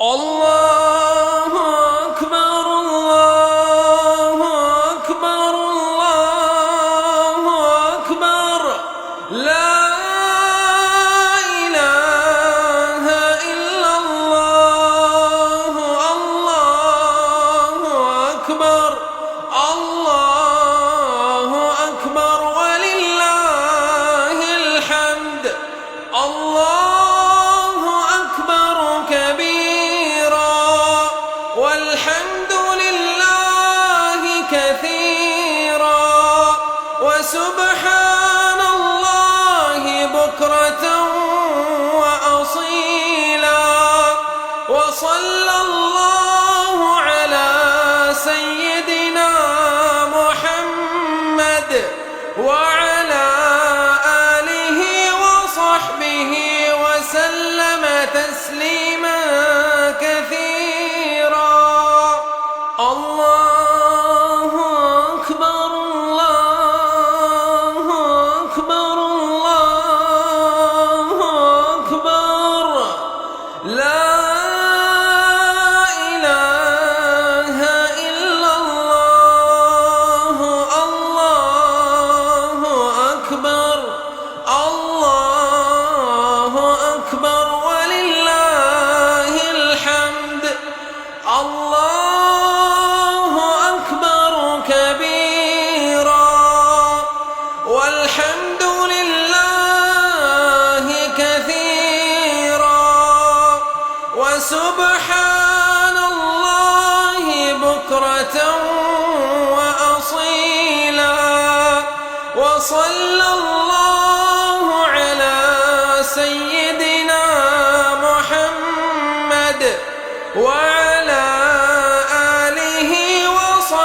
الله أكبر الله أكبر الله أكبر لا إله إلا الله الله أكبر الله أكبر ولله الحمد الله أكبر كبيرا والحمد لله كثيرا وسبحان الله بكرة وأصيلا وصلى الله على سيدنا محمد وعلى آله وصحبه وسلم تسليما كثيرا الله أكبر الله أكبر الله أكبر لا إله إلا الله الله أكبر الله أكبر ولله الحمد الله أكبر كبيرا والحمد لله كثيرا وسبحان الله بكرة وأصيلا وصلى الله على سيدنا محمد وعلى